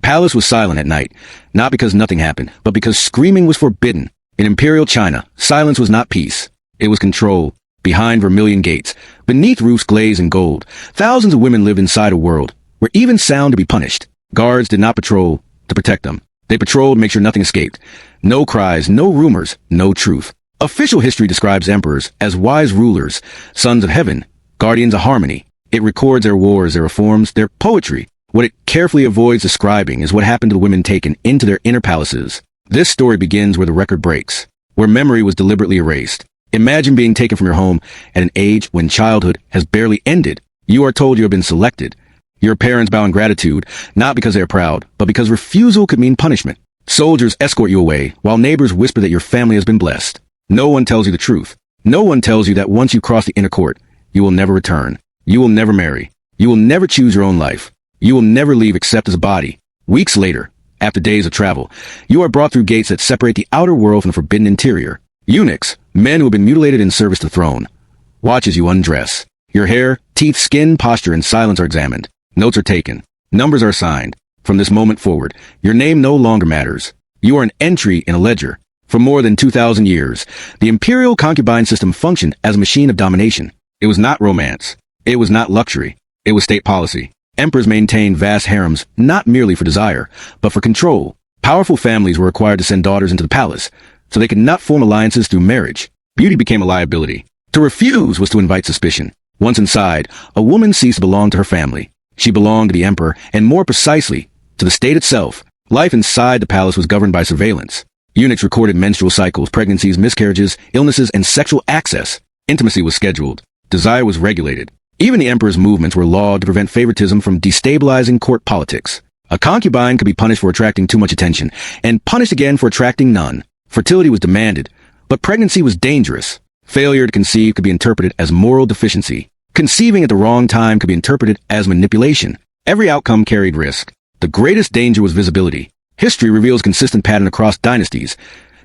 palace was silent at night, not because nothing happened, but because screaming was forbidden. In imperial China, silence was not peace. It was control. Behind vermilion gates, beneath roofs glazed in gold, thousands of women lived inside a world where even sound to be punished. Guards did not patrol to protect them. They patrolled to make sure nothing escaped. No cries, no rumors, no truth. Official history describes emperors as wise rulers, sons of heaven, guardians of harmony. It records their wars, their reforms, their poetry. What it carefully avoids describing is what happened to the women taken into their inner palaces. This story begins where the record breaks, where memory was deliberately erased. Imagine being taken from your home at an age when childhood has barely ended. You are told you have been selected. Your parents bow in gratitude, not because they are proud, but because refusal could mean punishment. Soldiers escort you away, while neighbors whisper that your family has been blessed. No one tells you the truth. No one tells you that once you cross the inner court, you will never return. You will never marry. You will never choose your own life. You will never leave except as a body. Weeks later, after days of travel, you are brought through gates that separate the outer world from the forbidden interior. Eunuchs, men who have been mutilated in service to the throne, watch as you undress. Your hair, teeth, skin, posture, and silence are examined. Notes are taken. Numbers are assigned. From this moment forward, your name no longer matters. You are an entry in a ledger. For more than 2,000 years, the imperial concubine system functioned as a machine of domination. It was not romance. It was not luxury. It was state policy. Emperors maintained vast harems, not merely for desire, but for control. Powerful families were required to send daughters into the palace, so they could not form alliances through marriage. Beauty became a liability. To refuse was to invite suspicion. Once inside, a woman ceased to belong to her family. She belonged to the emperor, and more precisely, to the state itself. Life inside the palace was governed by surveillance. Eunuchs recorded menstrual cycles, pregnancies, miscarriages, illnesses, and sexual access. Intimacy was scheduled. Desire was regulated. Even the emperor's movements were lawed to prevent favoritism from destabilizing court politics. A concubine could be punished for attracting too much attention, and punished again for attracting none. Fertility was demanded, but pregnancy was dangerous. Failure to conceive could be interpreted as moral deficiency. Conceiving at the wrong time could be interpreted as manipulation. Every outcome carried risk. The greatest danger was visibility. History reveals a consistent pattern across dynasties.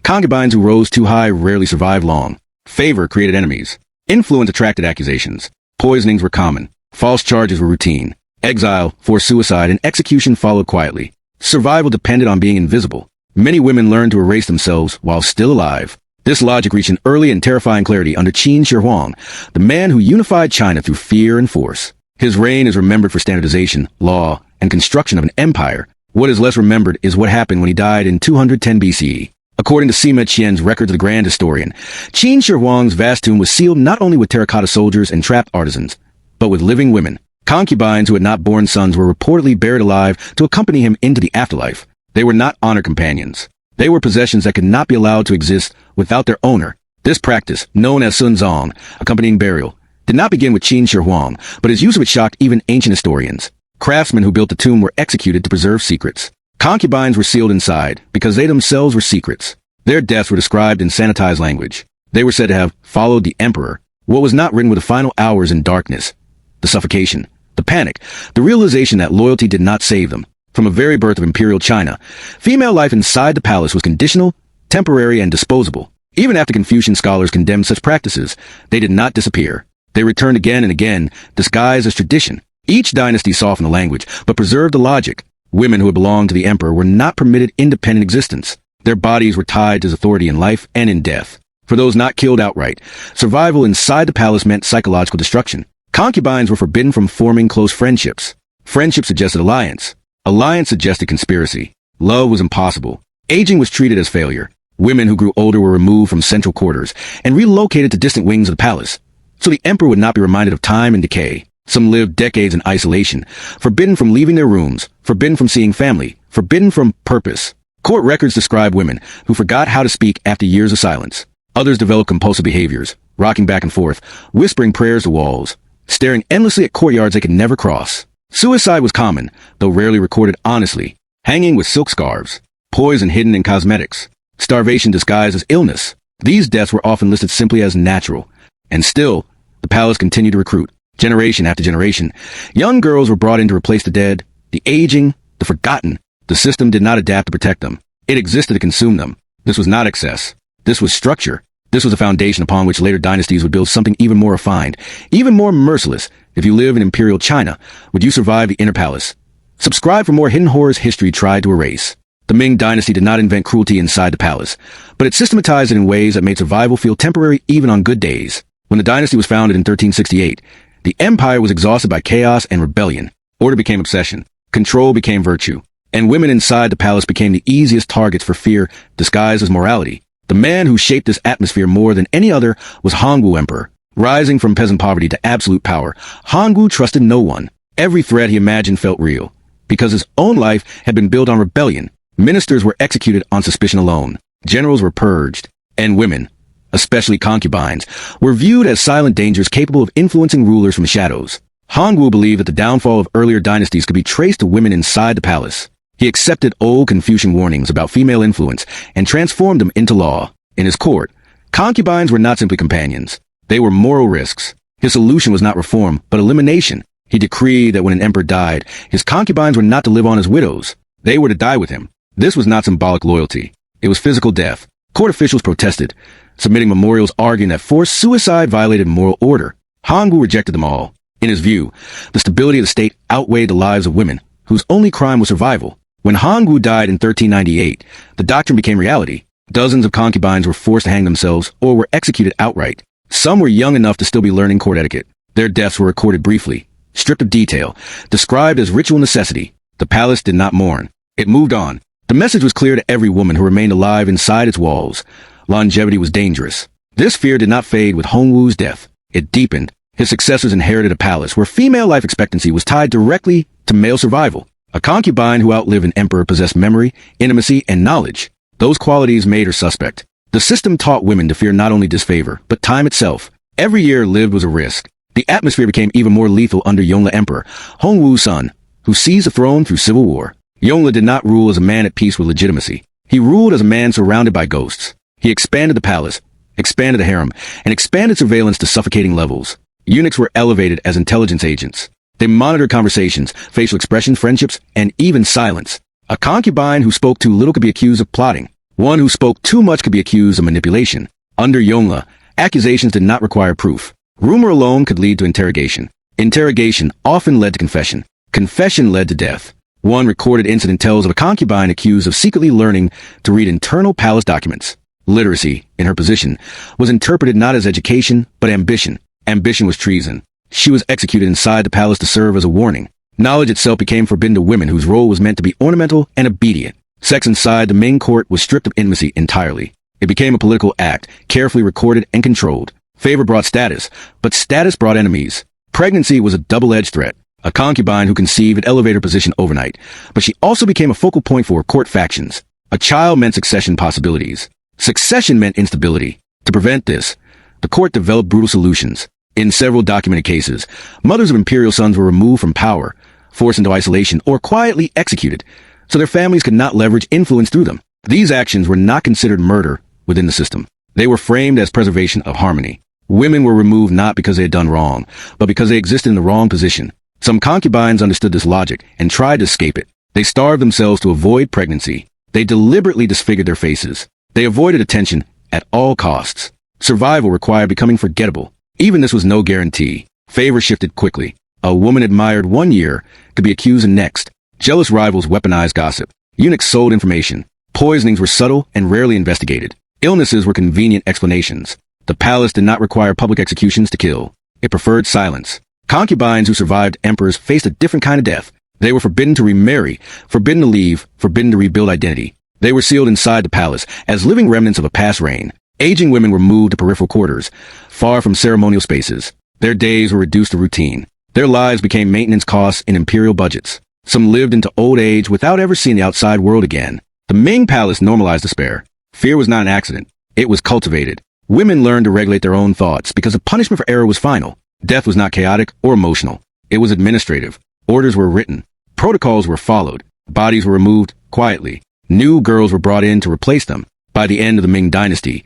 Concubines who rose too high rarely survived long. Favor created enemies. Influence attracted accusations. Poisonings were common. False charges were routine. Exile, forced suicide, and execution followed quietly. Survival depended on being invisible. Many women learned to erase themselves while still alive. This logic reached an early and terrifying clarity under Qin Shi Huang, the man who unified China through fear and force. His reign is remembered for standardization, law, and construction of an empire. What is less remembered is what happened when he died in 210 BCE. According to Sima Qian's records of the Grand Historian, Qin Shi Huang's vast tomb was sealed not only with terracotta soldiers and trapped artisans, but with living women. Concubines who had not borne sons were reportedly buried alive to accompany him into the afterlife. They were not honor companions. They were possessions that could not be allowed to exist without their owner. This practice, known as Sun Zong, accompanying burial, did not begin with Qin Shi Huang, but his use of it shocked even ancient historians. Craftsmen who built the tomb were executed to preserve secrets. Concubines were sealed inside because they themselves were secrets. Their deaths were described in sanitized language. They were said to have followed the emperor. What was not written were the final hours in darkness, the suffocation, the panic, the realization that loyalty did not save them. From the very birth of imperial China, female life inside the palace was conditional, temporary, and disposable. Even after Confucian scholars condemned such practices, they did not disappear. They returned again and again, disguised as tradition. Each dynasty softened the language, but preserved the logic. Women who had belonged to the emperor were not permitted independent existence. Their bodies were tied to his authority in life and in death. For those not killed outright, survival inside the palace meant psychological destruction. Concubines were forbidden from forming close friendships. Friendship suggested alliance. Alliance suggested conspiracy. Love was impossible. Aging was treated as failure. Women who grew older were removed from central quarters and relocated to distant wings of the palace, so the emperor would not be reminded of time and decay. Some lived decades in isolation, forbidden from leaving their rooms, forbidden from seeing family, forbidden from purpose. Court records describe women who forgot how to speak after years of silence. Others developed compulsive behaviors, rocking back and forth, whispering prayers to walls, staring endlessly at courtyards they could never cross. Suicide was common, though rarely recorded honestly. Hanging with silk scarves, poison hidden in cosmetics, starvation disguised as illness. These deaths were often listed simply as natural. And still, the palace continued to recruit. Generation after generation, young girls were brought in to replace the dead, the aging, the forgotten. The system did not adapt to protect them. It existed to consume them. This was not excess. This was structure. This was a foundation upon which later dynasties would build something even more refined, even more merciless. If you live in imperial China, would you survive the inner palace? Subscribe for more hidden horrors history tried to erase. The Ming Dynasty did not invent cruelty inside the palace, but it systematized it in ways that made survival feel temporary even on good days. When the dynasty was founded in 1368, the empire was exhausted by chaos and rebellion. Order became obsession. Control became virtue. And women inside the palace became the easiest targets for fear disguised as morality. The man who shaped this atmosphere more than any other was Hongwu Emperor. Rising from peasant poverty to absolute power, Hongwu trusted no one. Every threat he imagined felt real. Because his own life had been built on rebellion, ministers were executed on suspicion alone. Generals were purged. And women, especially concubines, were viewed as silent dangers capable of influencing rulers from the shadows. Hongwu believed that the downfall of earlier dynasties could be traced to women inside the palace. He accepted old Confucian warnings about female influence and transformed them into law. In his court, concubines were not simply companions. They were moral risks. His solution was not reform, but elimination. He decreed that when an emperor died, his concubines were not to live on as widows. They were to die with him. This was not symbolic loyalty. It was physical death. Court officials protested, submitting memorials arguing that forced suicide violated moral order. Hongwu rejected them all. In his view, the stability of the state outweighed the lives of women, whose only crime was survival. When Hongwu died in 1398, the doctrine became reality. Dozens of concubines were forced to hang themselves or were executed outright. Some were young enough to still be learning court etiquette. Their deaths were recorded briefly, stripped of detail, described as ritual necessity. The palace did not mourn. It moved on. The message was clear to every woman who remained alive inside its walls. Longevity was dangerous. This fear did not fade with Hongwu's death. It deepened. His successors inherited a palace where female life expectancy was tied directly to male survival. A concubine who outlived an emperor possessed memory, intimacy, and knowledge. Those qualities made her suspect. The system taught women to fear not only disfavor, but time itself. Every year lived was a risk. The atmosphere became even more lethal under Yongle Emperor, Hongwu's son, who seized the throne through civil war. Yongle did not rule as a man at peace with legitimacy. He ruled as a man surrounded by ghosts. He expanded the palace, expanded the harem, and expanded surveillance to suffocating levels. Eunuchs were elevated as intelligence agents. They monitored conversations, facial expressions, friendships, and even silence. A concubine who spoke too little could be accused of plotting. One who spoke too much could be accused of manipulation. Under Yongle, accusations did not require proof. Rumor alone could lead to interrogation. Interrogation often led to confession. Confession led to death. One recorded incident tells of a concubine accused of secretly learning to read internal palace documents. Literacy, in her position, was interpreted not as education, but ambition. Ambition was treason. She was executed inside the palace to serve as a warning. Knowledge itself became forbidden to women whose role was meant to be ornamental and obedient. Sex inside the Ming court was stripped of intimacy entirely. It became a political act, carefully recorded and controlled. Favor brought status, but status brought enemies. Pregnancy was a double-edged threat. A concubine who conceived would elevate her position overnight, but she also became a focal point for court factions. A child meant succession possibilities. Succession meant instability. To prevent this, the court developed brutal solutions. In several documented cases, mothers of imperial sons were removed from power, forced into isolation, or quietly executed, so their families could not leverage influence through them. These actions were not considered murder within the system. They were framed as preservation of harmony. Women were removed not because they had done wrong, but because they existed in the wrong position. Some concubines understood this logic and tried to escape it. They starved themselves to avoid pregnancy. They deliberately disfigured their faces. They avoided attention at all costs. Survival required becoming forgettable. Even this was no guarantee. Favor shifted quickly. A woman admired one year could be accused the next. Jealous rivals weaponized gossip. Eunuchs sold information. Poisonings were subtle and rarely investigated. Illnesses were convenient explanations. The palace did not require public executions to kill. It preferred silence. Concubines who survived emperors faced a different kind of death. They were forbidden to remarry, forbidden to leave, forbidden to rebuild identity. They were sealed inside the palace as living remnants of a past reign. Aging women were moved to peripheral quarters, far from ceremonial spaces. Their days were reduced to routine. Their lives became maintenance costs in imperial budgets. Some lived into old age without ever seeing the outside world again. The Ming palace normalized despair. Fear was not an accident. It was cultivated. Women learned to regulate their own thoughts because the punishment for error was final. Death was not chaotic or emotional. It was administrative. Orders were written. Protocols were followed. Bodies were removed quietly. New girls were brought in to replace them. By the end of the Ming Dynasty,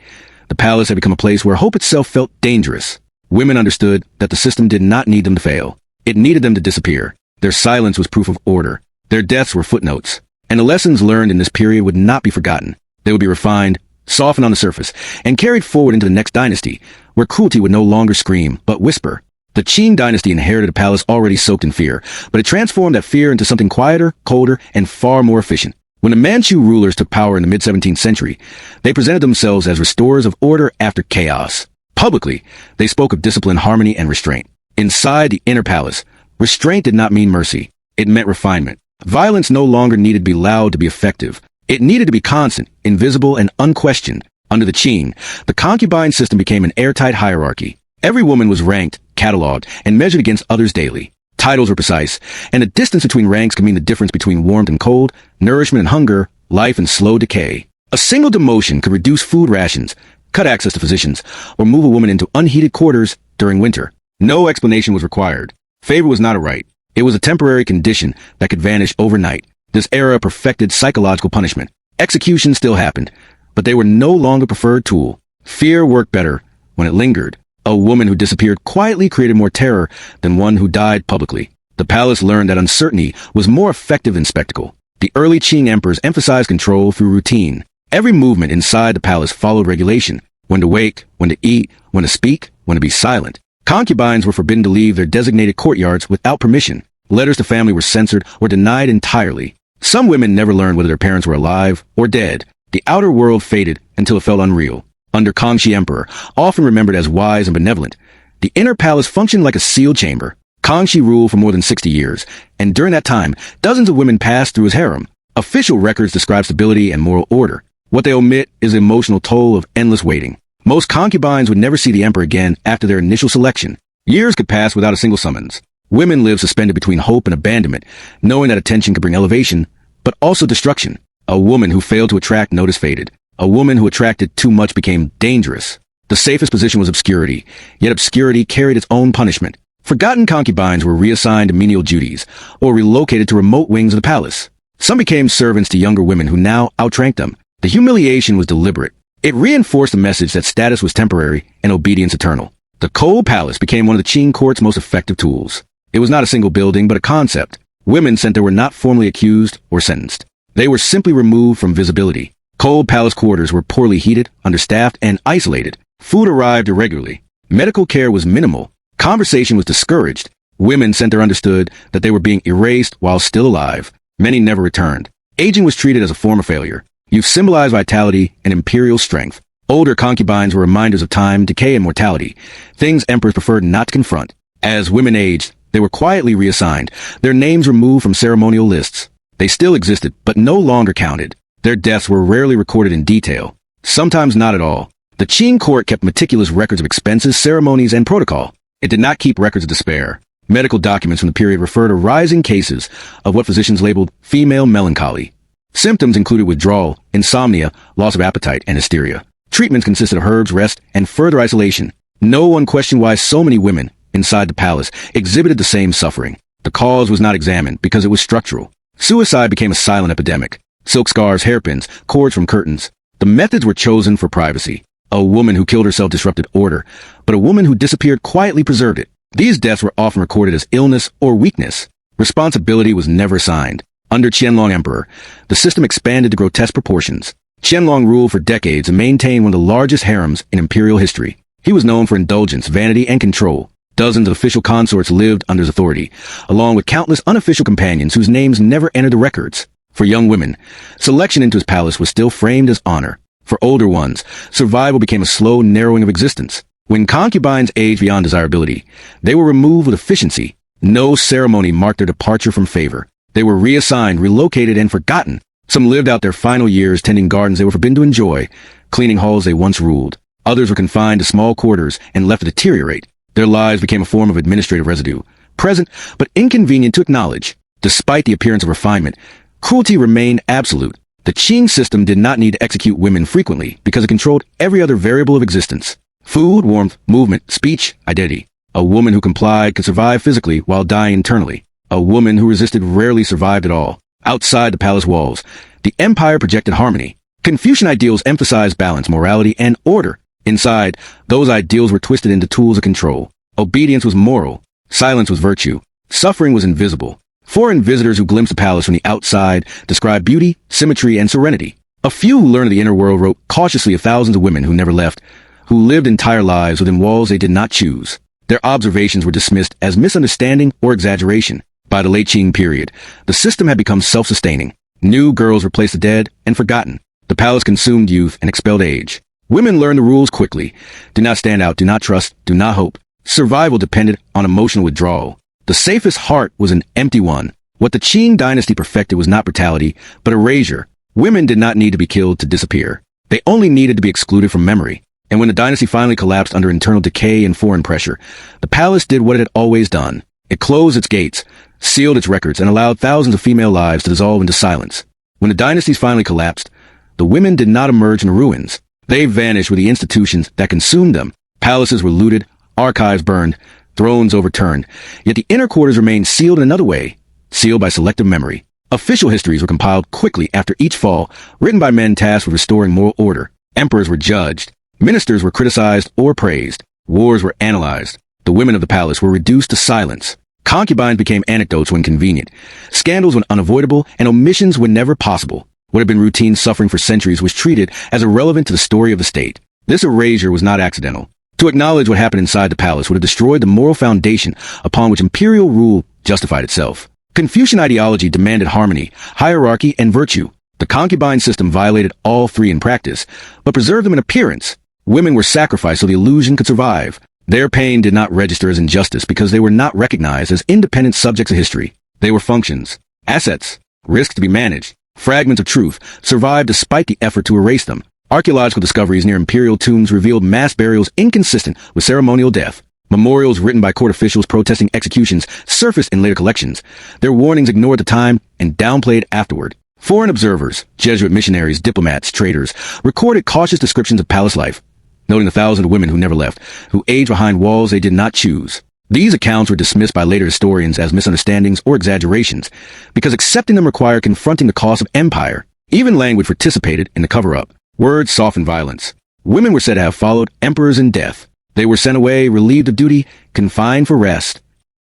the palace had become a place where hope itself felt dangerous. Women understood that the system did not need them to fail. It needed them to disappear. Their silence was proof of order. Their deaths were footnotes. And the lessons learned in this period would not be forgotten. They would be refined, softened on the surface, and carried forward into the next dynasty, where cruelty would no longer scream, but whisper. The Qing dynasty inherited a palace already soaked in fear, but it transformed that fear into something quieter, colder, and far more efficient. When the Manchu rulers took power in the mid-17th century, they presented themselves as restorers of order after chaos. Publicly, they spoke of discipline, harmony, and restraint. Inside the inner palace, restraint did not mean mercy. It meant refinement. Violence no longer needed to be loud to be effective. It needed to be constant, invisible, and unquestioned. Under the Qing, the concubine system became an airtight hierarchy. Every woman was ranked, catalogued, and measured against others daily. Titles were precise, and the distance between ranks could mean the difference between warmth and cold, nourishment and hunger, life and slow decay. A single demotion could reduce food rations, cut access to physicians, or move a woman into unheated quarters during winter. No explanation was required. Favor was not a right. It was a temporary condition that could vanish overnight. This era perfected psychological punishment. Executions still happened, but they were no longer preferred tool. Fear worked better when it lingered. A woman who disappeared quietly created more terror than one who died publicly. The palace learned that uncertainty was more effective than spectacle. The early Qing emperors emphasized control through routine. Every movement inside the palace followed regulation. When to wake, when to eat, when to speak, when to be silent. Concubines were forbidden to leave their designated courtyards without permission. Letters to family were censored or denied entirely. Some women never learned whether their parents were alive or dead. The outer world faded until it felt unreal. Under Kangxi Emperor, often remembered as wise and benevolent, the inner palace functioned like a sealed chamber. Kangxi ruled for more than 60 years, and during that time, dozens of women passed through his harem. Official records describe stability and moral order. What they omit is the emotional toll of endless waiting. Most concubines would never see the emperor again after their initial selection. Years could pass without a single summons. Women lived suspended between hope and abandonment, knowing that attention could bring elevation, but also destruction. A woman who failed to attract notice faded. A woman who attracted too much became dangerous. The safest position was obscurity, yet obscurity carried its own punishment. Forgotten concubines were reassigned to menial duties, or relocated to remote wings of the palace. Some became servants to younger women who now outranked them. The humiliation was deliberate. It reinforced the message that status was temporary and obedience eternal. The cold palace became one of the Qing court's most effective tools. It was not a single building, but a concept. Women sent there were not formally accused or sentenced. They were simply removed from visibility. Cold palace quarters were poorly heated, understaffed, and isolated. Food arrived irregularly. Medical care was minimal. Conversation was discouraged. Women sent there understood that they were being erased while still alive. Many never returned. Aging was treated as a form of failure. Youth symbolized vitality and imperial strength. Older concubines were reminders of time, decay, and mortality, things emperors preferred not to confront. As women aged, they were quietly reassigned, their names removed from ceremonial lists. They still existed, but no longer counted. Their deaths were rarely recorded in detail, sometimes not at all. The Qing court kept meticulous records of expenses, ceremonies, and protocol. It did not keep records of despair. Medical documents from the period refer to rising cases of what physicians labeled female melancholy. Symptoms included withdrawal, insomnia, loss of appetite, and hysteria. Treatments consisted of herbs, rest, and further isolation. No one questioned why so many women inside the palace exhibited the same suffering. The cause was not examined because it was structural. Suicide became a silent epidemic. Silk scarves, hairpins, cords from curtains. The methods were chosen for privacy. A woman who killed herself disrupted order, but a woman who disappeared quietly preserved it. These deaths were often recorded as illness or weakness. Responsibility was never assigned. Under Qianlong Emperor, the system expanded to grotesque proportions. Qianlong ruled for decades and maintained one of the largest harems in imperial history. He was known for indulgence, vanity, and control. Dozens of official consorts lived under his authority, along with countless unofficial companions whose names never entered the records. For young women, selection into his palace was still framed as honor. For older ones, survival became a slow narrowing of existence. When concubines aged beyond desirability, they were removed with efficiency. No ceremony marked their departure from favor. They were reassigned, relocated, and forgotten. Some lived out their final years tending gardens they were forbidden to enjoy, cleaning halls they once ruled. Others were confined to small quarters and left to deteriorate. Their lives became a form of administrative residue, present but inconvenient to acknowledge. Despite the appearance of refinement, cruelty remained absolute. The Qing system did not need to execute women frequently because it controlled every other variable of existence. Food, warmth, movement, speech, identity. A woman who complied could survive physically while dying internally. A woman who resisted rarely survived at all. Outside the palace walls, the empire projected harmony. Confucian ideals emphasized balance, morality, and order. Inside, those ideals were twisted into tools of control. Obedience was moral. Silence was virtue. Suffering was invisible. Foreign visitors who glimpsed the palace from the outside described beauty, symmetry, and serenity. A few who learned of the inner world wrote cautiously of thousands of women who never left, who lived entire lives within walls they did not choose. Their observations were dismissed as misunderstanding or exaggeration. By the late Qing period, the system had become self-sustaining. New girls replaced the dead and forgotten. The palace consumed youth and expelled age. Women learned the rules quickly. Do not stand out, do not trust, do not hope. Survival depended on emotional withdrawal. The safest heart was an empty one. What the Qing dynasty perfected was not brutality, but erasure. Women did not need to be killed to disappear. They only needed to be excluded from memory. And when the dynasty finally collapsed under internal decay and foreign pressure, the palace did what it had always done. It closed its gates, sealed its records, and allowed thousands of female lives to dissolve into silence. When the dynasties finally collapsed, the women did not emerge in the ruins. They vanished with the institutions that consumed them. Palaces were looted, archives burned, thrones overturned. Yet the inner quarters remained sealed in another way, sealed by selective memory. Official histories were compiled quickly after each fall, written by men tasked with restoring moral order. Emperors were judged. Ministers were criticized or praised. Wars were analyzed. The women of the palace were reduced to silence. Concubines became anecdotes when convenient. Scandals when unavoidable, and omissions when never possible. What had been routine suffering for centuries was treated as irrelevant to the story of the state. This erasure was not accidental. To acknowledge what happened inside the palace would have destroyed the moral foundation upon which imperial rule justified itself. Confucian ideology demanded harmony, hierarchy, and virtue. The concubine system violated all three in practice, but preserved them in appearance. Women were sacrificed so the illusion could survive. Their pain did not register as injustice because they were not recognized as independent subjects of history. They were functions, assets, risks to be managed. Fragments of truth survived despite the effort to erase them. Archaeological discoveries near imperial tombs revealed mass burials inconsistent with ceremonial death. Memorials written by court officials protesting executions surfaced in later collections. Their warnings ignored at the time and downplayed afterward. Foreign observers, Jesuit missionaries, diplomats, traders, recorded cautious descriptions of palace life, noting the thousands of women who never left, who aged behind walls they did not choose. These accounts were dismissed by later historians as misunderstandings or exaggerations, because accepting them required confronting the cost of empire. Even language participated in the cover-up. Words softened violence. Women were said to have followed emperors in death. They were sent away, relieved of duty, confined for rest.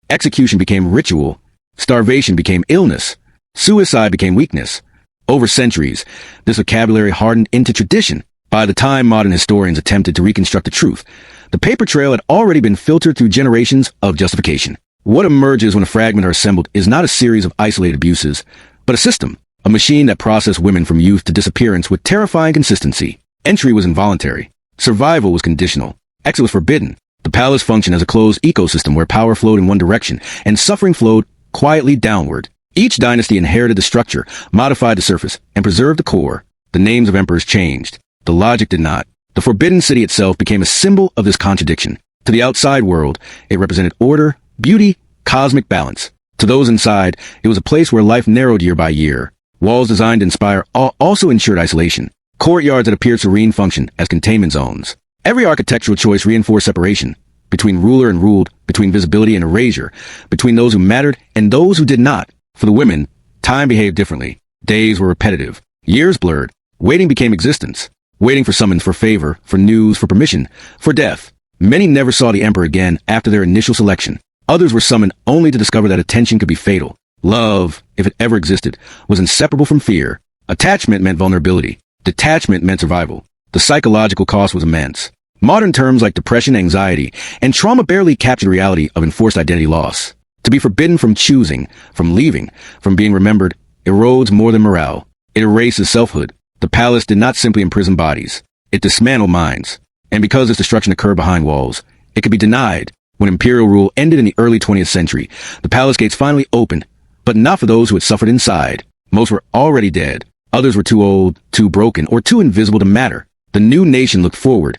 Execution became ritual. Starvation became illness. Suicide became weakness. Over centuries, this vocabulary hardened into tradition. By the time modern historians attempted to reconstruct the truth, the paper trail had already been filtered through generations of justification. What emerges when a fragment are assembled is not a series of isolated abuses, but a system, a machine that processed women from youth to disappearance with terrifying consistency. Entry was involuntary. Survival was conditional. Exit was forbidden. The palace functioned as a closed ecosystem where power flowed in one direction and suffering flowed quietly downward. Each dynasty inherited the structure, modified the surface, and preserved the core. The names of emperors changed. The logic did not. The Forbidden City itself became a symbol of this contradiction. To the outside world, it represented order, beauty, cosmic balance. To those inside, it was a place where life narrowed year by year. Walls designed to inspire also ensured isolation. Courtyards that appeared serene functioned as containment zones. Every architectural choice reinforced separation. Between ruler and ruled, between visibility and erasure, between those who mattered and those who did not. For the women, time behaved differently. Days were repetitive. Years blurred. Waiting became existence. Waiting for summons, for favor, for news, for permission, for death. Many never saw the emperor again after their initial selection. Others were summoned only to discover that attention could be fatal. Love, if it ever existed, was inseparable from fear. Attachment meant vulnerability. Detachment meant survival. The psychological cost was immense. Modern terms like depression, anxiety, and trauma barely captured the reality of enforced identity loss. To be forbidden from choosing, from leaving, from being remembered, erodes more than morale. It erases selfhood. The palace did not simply imprison bodies. It dismantled minds. And because this destruction occurred behind walls, it could be denied. When imperial rule ended in the early 20th century, the palace gates finally opened, but not for those who had suffered inside. Most were already dead. Others were too old, too broken, or too invisible to matter. The new nation looked forward,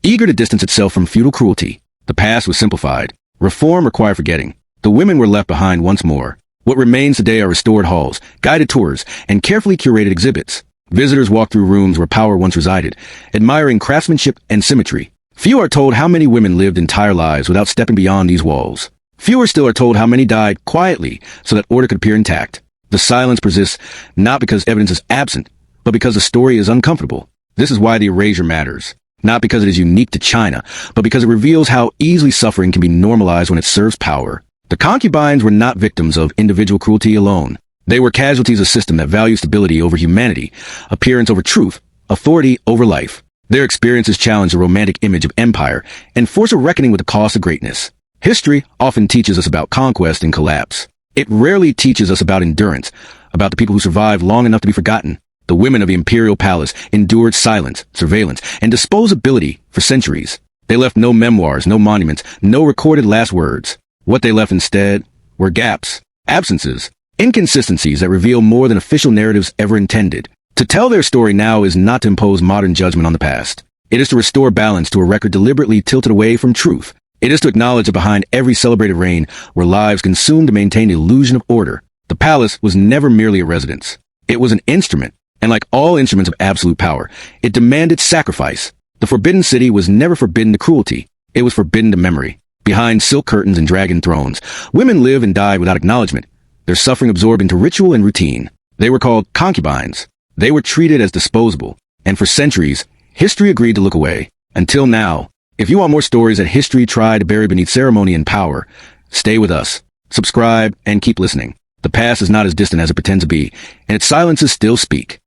eager to distance itself from feudal cruelty. The past was simplified. Reform required forgetting. The women were left behind once more. What remains today are restored halls, guided tours, and carefully curated exhibits. Visitors walk through rooms where power once resided, admiring craftsmanship and symmetry. Few are told how many women lived entire lives without stepping beyond these walls. Fewer still are told how many died quietly so that order could appear intact. The silence persists not because evidence is absent, but because the story is uncomfortable. This is why the erasure matters. Not because it is unique to China, but because it reveals how easily suffering can be normalized when it serves power. The concubines were not victims of individual cruelty alone. They were casualties of a system that valued stability over humanity, appearance over truth, authority over life. Their experiences challenged the romantic image of empire and forced a reckoning with the cost of greatness. History often teaches us about conquest and collapse. It rarely teaches us about endurance, about the people who survived long enough to be forgotten. The women of the imperial palace endured silence, surveillance, and disposability for centuries. They left no memoirs, no monuments, no recorded last words. What they left instead were gaps, absences, inconsistencies that reveal more than official narratives ever intended. To tell their story now is not to impose modern judgment on the past. It is to restore balance to a record deliberately tilted away from truth. It is to acknowledge that behind every celebrated reign were lives consumed to maintain the illusion of order. The palace was never merely a residence. It was an instrument, and like all instruments of absolute power, it demanded sacrifice. The Forbidden City was never forbidden to cruelty. It was forbidden to memory. Behind silk curtains and dragon thrones, women lived and died without acknowledgement, their suffering absorbed into ritual and routine. They were called concubines. They were treated as disposable, and for centuries, history agreed to look away. Until now. If you want more stories that history tried to bury beneath ceremony and power, stay with us. Subscribe and keep listening. The past is not as distant as it pretends to be, and its silences still speak.